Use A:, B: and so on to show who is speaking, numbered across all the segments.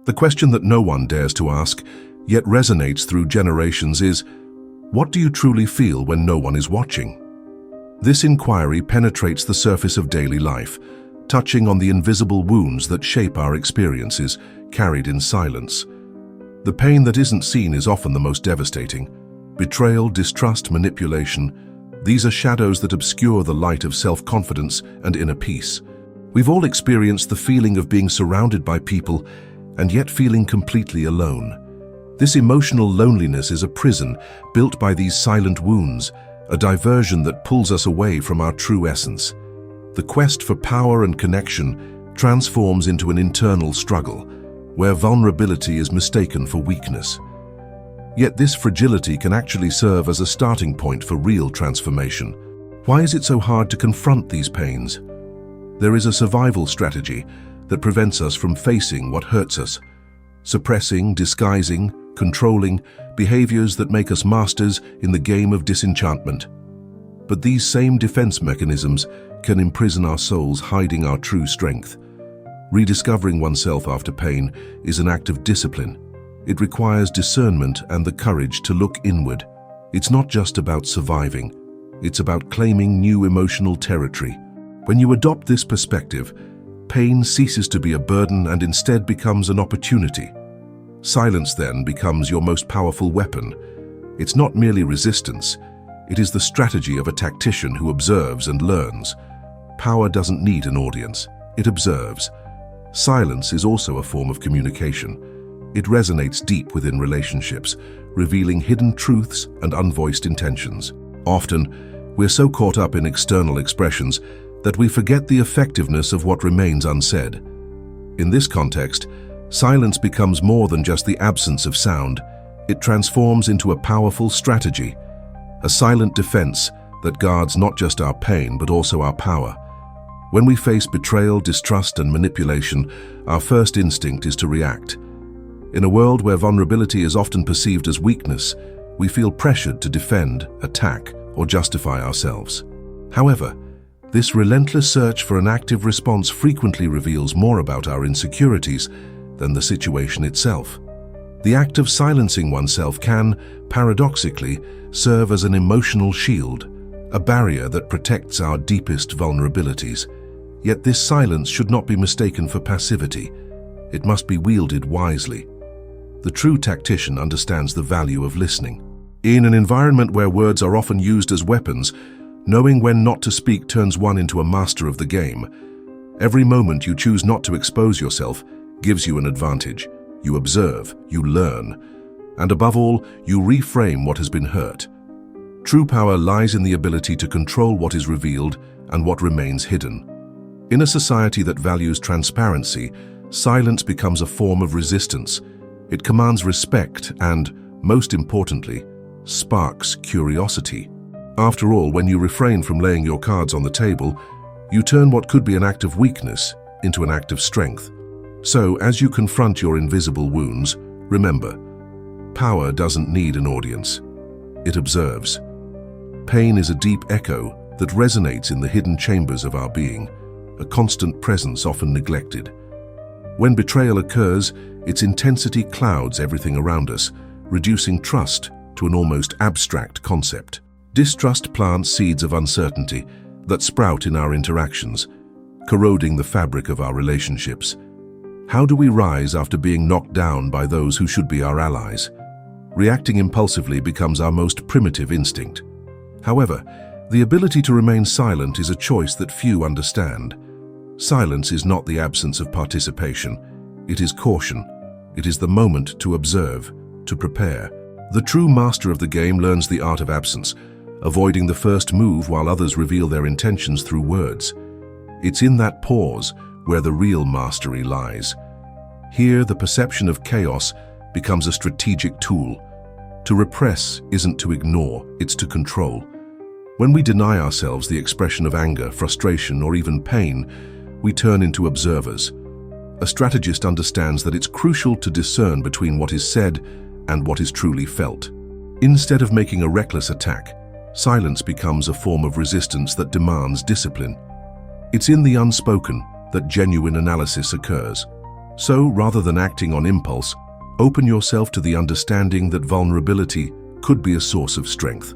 A: The question that no one dares to ask, yet resonates through generations is, what do you truly feel when no one is watching? This inquiry penetrates the surface of daily life, touching on the invisible wounds that shape our experiences, carried in silence. The pain that isn't seen is often the most devastating. Betrayal, distrust, manipulation, these are shadows that obscure the light of self-confidence and inner peace. We've all experienced the feeling of being surrounded by people and yet feeling completely alone. This emotional loneliness is a prison built by these silent wounds, a diversion that pulls us away from our true essence. The quest for power and connection transforms into an internal struggle, where vulnerability is mistaken for weakness. Yet this fragility can actually serve as a starting point for real transformation. Why is it so hard to confront these pains? There is a survival strategy that prevents us from facing what hurts us. Suppressing, disguising, controlling, behaviors that make us masters in the game of disenchantment. But these same defense mechanisms can imprison our souls, hiding our true strength. Rediscovering oneself after pain is an act of discipline. It requires discernment and the courage to look inward. It's not just about surviving, it's about claiming new emotional territory. When you adopt this perspective, pain ceases to be a burden and instead becomes an opportunity. Silence then becomes your most powerful weapon. It's not merely resistance, it is the strategy of a tactician who observes and learns. Power doesn't need an audience, it observes. Silence is also a form of communication. It resonates deep within relationships, revealing hidden truths and unvoiced intentions. Often, we're so caught up in external expressions that we forget the effectiveness of what remains unsaid. In this context, silence becomes more than just the absence of sound. It transforms into a powerful strategy, a silent defense that guards not just our pain but also our power. When we face betrayal, distrust, and manipulation, our first instinct is to react. In a world where vulnerability is often perceived as weakness, we feel pressured to defend, attack, or justify ourselves. However, this relentless search for an active response frequently reveals more about our insecurities than the situation itself. The act of silencing oneself can, paradoxically, serve as an emotional shield, a barrier that protects our deepest vulnerabilities. Yet this silence should not be mistaken for passivity. It must be wielded wisely. The true tactician understands the value of listening. In an environment where words are often used as weapons, knowing when not to speak turns one into a master of the game. Every moment you choose not to expose yourself gives you an advantage. You observe, you learn, and above all, you reframe what has been hurt. True power lies in the ability to control what is revealed and what remains hidden. In a society that values transparency, silence becomes a form of resistance. It commands respect and, most importantly, sparks curiosity. After all, when you refrain from laying your cards on the table, you turn what could be an act of weakness into an act of strength. So, as you confront your invisible wounds, remember, power doesn't need an audience. It observes. Pain is a deep echo that resonates in the hidden chambers of our being, a constant presence often neglected. When betrayal occurs, its intensity clouds everything around us, reducing trust to an almost abstract concept. Distrust plants seeds of uncertainty that sprout in our interactions, corroding the fabric of our relationships. How do we rise after being knocked down by those who should be our allies? Reacting impulsively becomes our most primitive instinct. However, the ability to remain silent is a choice that few understand. Silence is not the absence of participation. It is caution. It is the moment to observe, to prepare. The true master of the game learns the art of absence, avoiding the first move while others reveal their intentions through words. It's in that pause where the real mastery lies. Here, the perception of chaos becomes a strategic tool. To repress isn't to ignore, it's to control. When we deny ourselves the expression of anger, frustration, or even pain, we turn into observers. A strategist understands that it's crucial to discern between what is said and what is truly felt. Instead of making a reckless attack, silence becomes a form of resistance that demands discipline. It's in the unspoken that genuine analysis occurs. So, rather than acting on impulse, open yourself to the understanding that vulnerability could be a source of strength.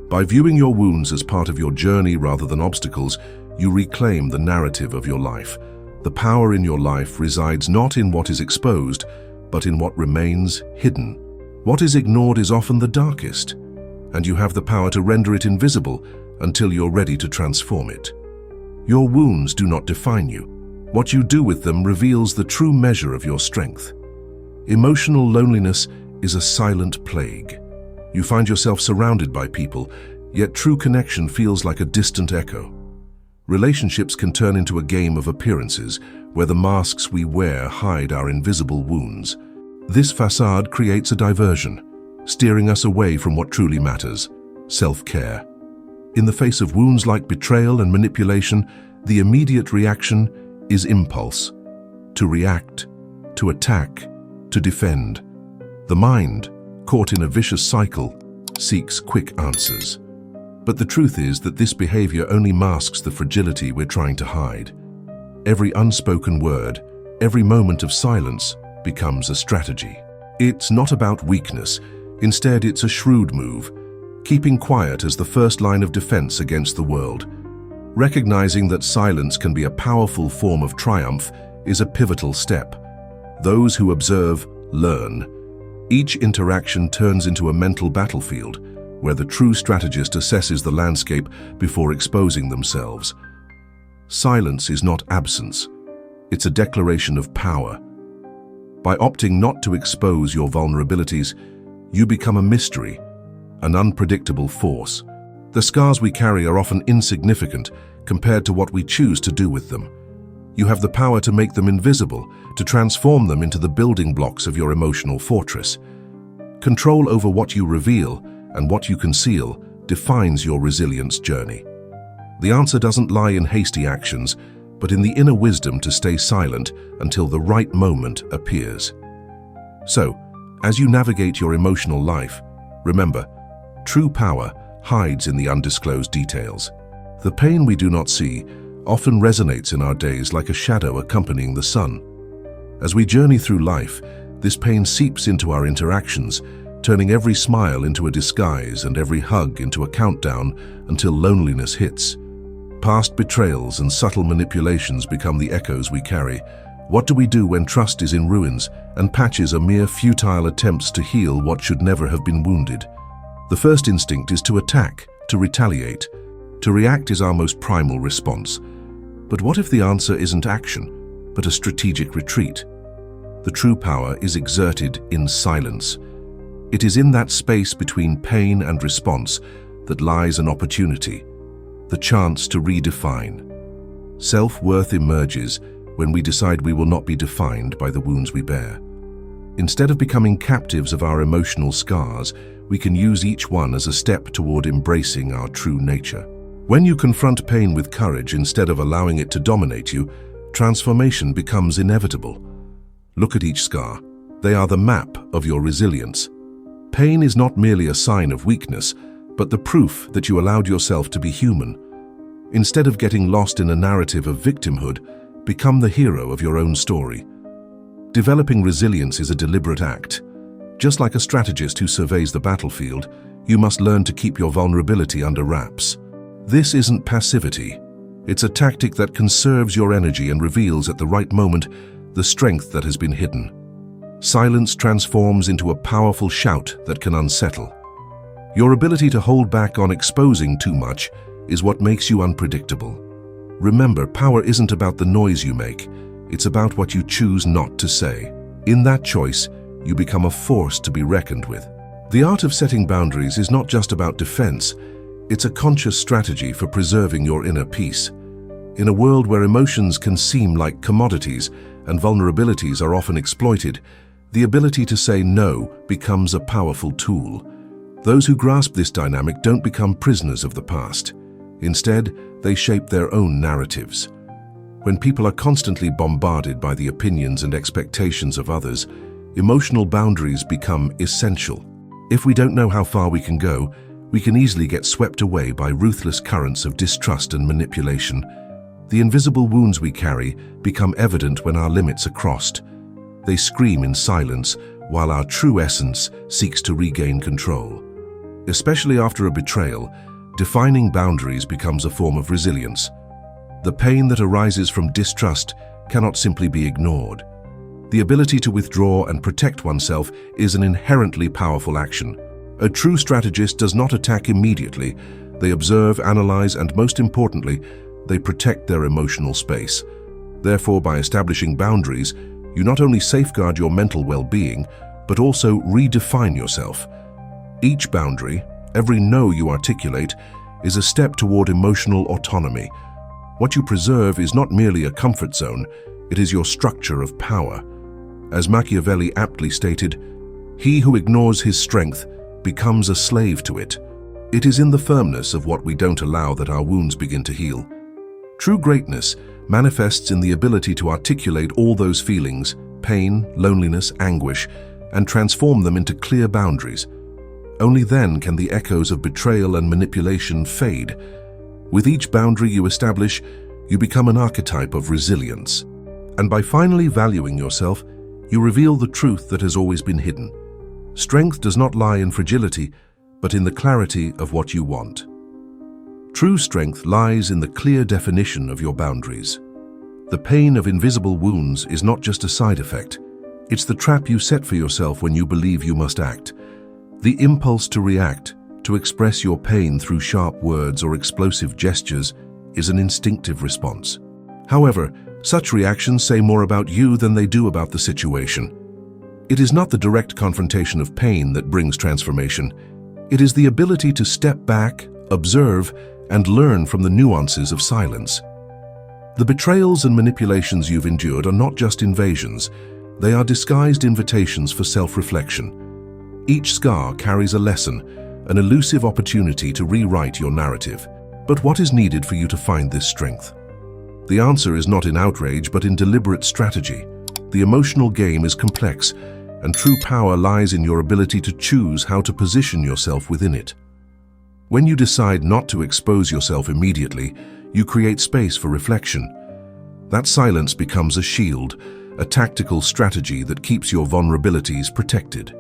A: By viewing your wounds as part of your journey rather than obstacles, you reclaim the narrative of your life. The power in your life resides not in what is exposed, but in what remains hidden. What is ignored is often the darkest, and you have the power to render it invisible until you're ready to transform it. Your wounds do not define you. What you do with them reveals the true measure of your strength. Emotional loneliness is a silent plague. You find yourself surrounded by people, yet true connection feels like a distant echo. Relationships can turn into a game of appearances, where the masks we wear hide our invisible wounds. This facade creates a diversion, steering us away from what truly matters: self-care. In the face of wounds like betrayal and manipulation, the immediate reaction is impulse. To react, to attack, to defend. The mind, caught in a vicious cycle, seeks quick answers. But the truth is that this behavior only masks the fragility we're trying to hide. Every unspoken word, every moment of silence becomes a strategy. It's not about weakness. Instead, it's a shrewd move, keeping quiet as the first line of defense against the world. Recognizing that silence can be a powerful form of triumph is a pivotal step. Those who observe learn. Each interaction turns into a mental battlefield, where the true strategist assesses the landscape before exposing themselves. Silence is not absence. It's a declaration of power. By opting not to expose your vulnerabilities, you become a mystery, an unpredictable force. The scars we carry are often insignificant compared to what we choose to do with them. You have the power to make them invisible, to transform them into the building blocks of your emotional fortress. Control over what you reveal and what you conceal defines your resilience journey. The answer doesn't lie in hasty actions, but in the inner wisdom to stay silent until the right moment appears. So, as you navigate your emotional life, remember, true power hides in the undisclosed details. The pain we do not see often resonates in our days like a shadow accompanying the sun. As we journey through life, this pain seeps into our interactions, turning every smile into a disguise and every hug into a countdown until loneliness hits. Past betrayals and subtle manipulations become the echoes we carry. What do we do when trust is in ruins and patches are mere futile attempts to heal what should never have been wounded? The first instinct is to attack, to retaliate. To react is our most primal response. But what if the answer isn't action, but a strategic retreat? The true power is exerted in silence. It is in that space between pain and response that lies an opportunity, the chance to redefine. Self-worth emerges when we decide we will not be defined by the wounds we bear. Instead of becoming captives of our emotional scars, we can use each one as a step toward embracing our true nature. When you confront pain with courage instead of allowing it to dominate you, transformation becomes inevitable. Look at each scar. They are the map of your resilience. Pain is not merely a sign of weakness, but the proof that you allowed yourself to be human. Instead of getting lost in a narrative of victimhood, become the hero of your own story. Developing resilience is a deliberate act. Just like a strategist who surveys the battlefield, you must learn to keep your vulnerability under wraps. This isn't passivity. It's a tactic that conserves your energy and reveals at the right moment the strength that has been hidden. Silence transforms into a powerful shout that can unsettle. Your ability to hold back on exposing too much is what makes you unpredictable. Remember, power isn't about the noise you make. It's about what you choose not to say. In that choice, you become a force to be reckoned with. The art of setting boundaries is not just about defense. It's a conscious strategy for preserving your inner peace. In a world where emotions can seem like commodities and vulnerabilities are often exploited, the ability to say no becomes a powerful tool. Those who grasp this dynamic don't become prisoners of the past. Instead, they shape their own narratives. When people are constantly bombarded by the opinions and expectations of others, emotional boundaries become essential. If we don't know how far we can go, we can easily get swept away by ruthless currents of distrust and manipulation. The invisible wounds we carry become evident when our limits are crossed. They scream in silence, while our true essence seeks to regain control. Especially after a betrayal, defining boundaries becomes a form of resilience. The pain that arises from distrust cannot simply be ignored. The ability to withdraw and protect oneself is an inherently powerful action. A true strategist does not attack immediately. They observe, analyze, and most importantly, they protect their emotional space. Therefore, by establishing boundaries, you not only safeguard your mental well-being, but also redefine yourself. Each boundary, every no you articulate, is a step toward emotional autonomy. What you preserve is not merely a comfort zone, it is your structure of power. As Machiavelli aptly stated, "He who ignores his strength becomes a slave to it." It is in the firmness of what we don't allow that our wounds begin to heal. True greatness manifests in the ability to articulate all those feelings, pain, loneliness, anguish, and transform them into clear boundaries. Only then can the echoes of betrayal and manipulation fade. With each boundary you establish, you become an archetype of resilience. And by finally valuing yourself, you reveal the truth that has always been hidden. Strength does not lie in fragility, but in the clarity of what you want. True strength lies in the clear definition of your boundaries. The pain of invisible wounds is not just a side effect. It's the trap you set for yourself when you believe you must act. The impulse to react, to express your pain through sharp words or explosive gestures, is an instinctive response. However, such reactions say more about you than they do about the situation. It is not the direct confrontation of pain that brings transformation. It is the ability to step back, observe, and learn from the nuances of silence. The betrayals and manipulations you've endured are not just invasions. They are disguised invitations for self-reflection. Each scar carries a lesson, an elusive opportunity to rewrite your narrative. But what is needed for you to find this strength? The answer is not in outrage, but in deliberate strategy. The emotional game is complex, and true power lies in your ability to choose how to position yourself within it. When you decide not to expose yourself immediately, you create space for reflection. That silence becomes a shield, a tactical strategy that keeps your vulnerabilities protected.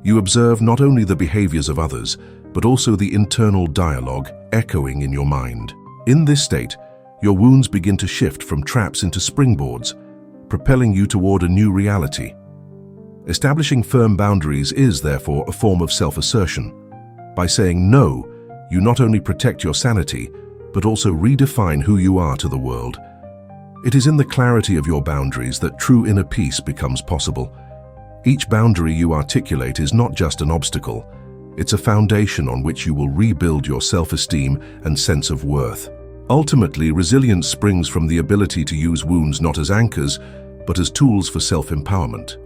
A: You observe not only the behaviors of others, but also the internal dialogue echoing in your mind. In this state, your wounds begin to shift from traps into springboards, propelling you toward a new reality. Establishing firm boundaries is, therefore, a form of self-assertion. By saying no, you not only protect your sanity, but also redefine who you are to the world. It is in the clarity of your boundaries that true inner peace becomes possible. Each boundary you articulate is not just an obstacle, it's a foundation on which you will rebuild your self-esteem and sense of worth. Ultimately, resilience springs from the ability to use wounds not as anchors, but as tools for self-empowerment.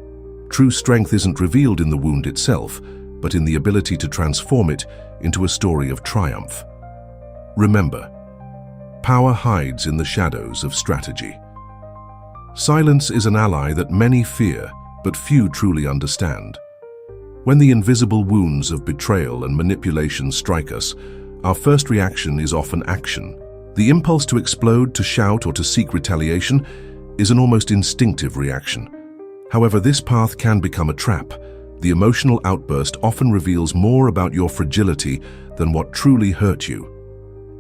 A: True strength isn't revealed in the wound itself, but in the ability to transform it into a story of triumph. Remember, power hides in the shadows of strategy. Silence is an ally that many fear, but few truly understand. When the invisible wounds of betrayal and manipulation strike us, our first reaction is often action. The impulse to explode, to shout, or to seek retaliation is an almost instinctive reaction. However, this path can become a trap. The emotional outburst often reveals more about your fragility than what truly hurt you.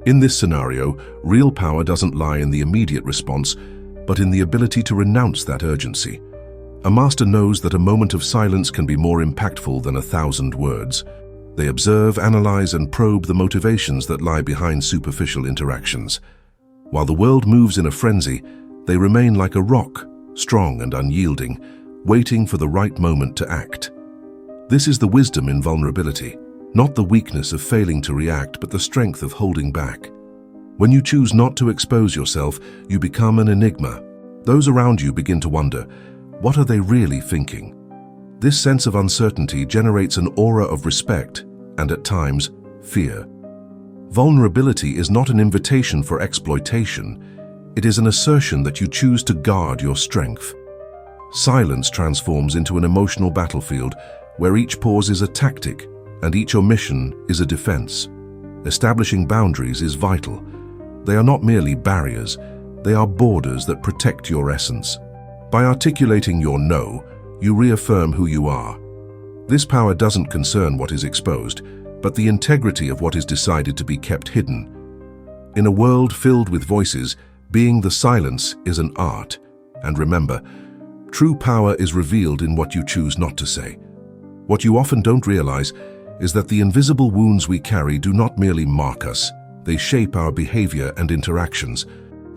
A: In this scenario, real power doesn't lie in the immediate response, but in the ability to renounce that urgency. A master knows that a moment of silence can be more impactful than 1,000 words. They observe, analyze, and probe the motivations that lie behind superficial interactions. While the world moves in a frenzy, they remain like a rock, strong and unyielding, waiting for the right moment to act. This is the wisdom in vulnerability, not the weakness of failing to react, but the strength of holding back. When you choose not to expose yourself, you become an enigma. Those around you begin to wonder, what are they really thinking? This sense of uncertainty generates an aura of respect and, at times, fear. Vulnerability is not an invitation for exploitation. It is an assertion that you choose to guard your strength. Silence transforms into an emotional battlefield where each pause is a tactic and each omission is a defense. Establishing boundaries is vital. They are not merely barriers, they are borders that protect your essence. By articulating your no, you reaffirm who you are. This power doesn't concern what is exposed, but the integrity of what is decided to be kept hidden. In a world filled with voices, being the silence is an art. And remember, true power is revealed in what you choose not to say. What you often don't realize is that the invisible wounds we carry do not merely mark us, they shape our behavior and interactions.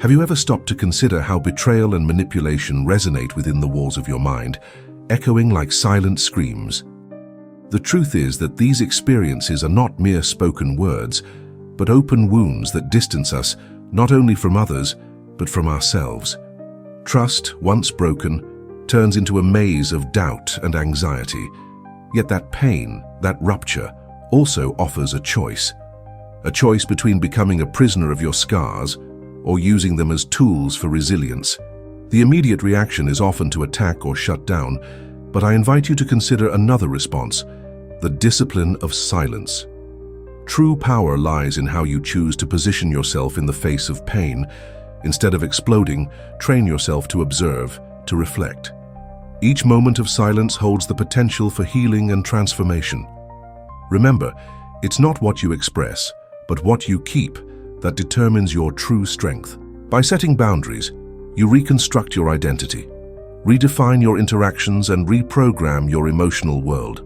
A: Have you ever stopped to consider how betrayal and manipulation resonate within the walls of your mind, echoing like silent screams? The truth is that these experiences are not mere spoken words, but open wounds that distance us not only from others, but from ourselves. Trust, once broken, turns into a maze of doubt and anxiety. Yet that pain, that rupture, also offers a choice. A choice between becoming a prisoner of your scars or using them as tools for resilience. The immediate reaction is often to attack or shut down, but I invite you to consider another response, the discipline of silence. True power lies in how you choose to position yourself in the face of pain. Instead of exploding, train yourself to observe, to reflect. Each moment of silence holds the potential for healing and transformation. Remember, it's not what you express, but what you keep that determines your true strength. By setting boundaries, you reconstruct your identity, redefine your interactions, and reprogram your emotional world.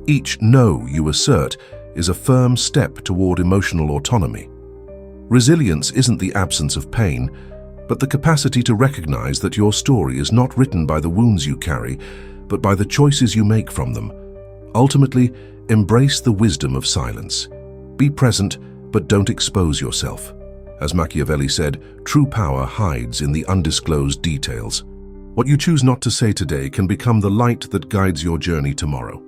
A: Each no you assert is a firm step toward emotional autonomy. Resilience isn't the absence of pain, but the capacity to recognize that your story is not written by the wounds you carry, but by the choices you make from them. Ultimately, embrace the wisdom of silence. Be present, but don't expose yourself. As Machiavelli said, true power hides in the undisclosed details. What you choose not to say today can become the light that guides your journey tomorrow.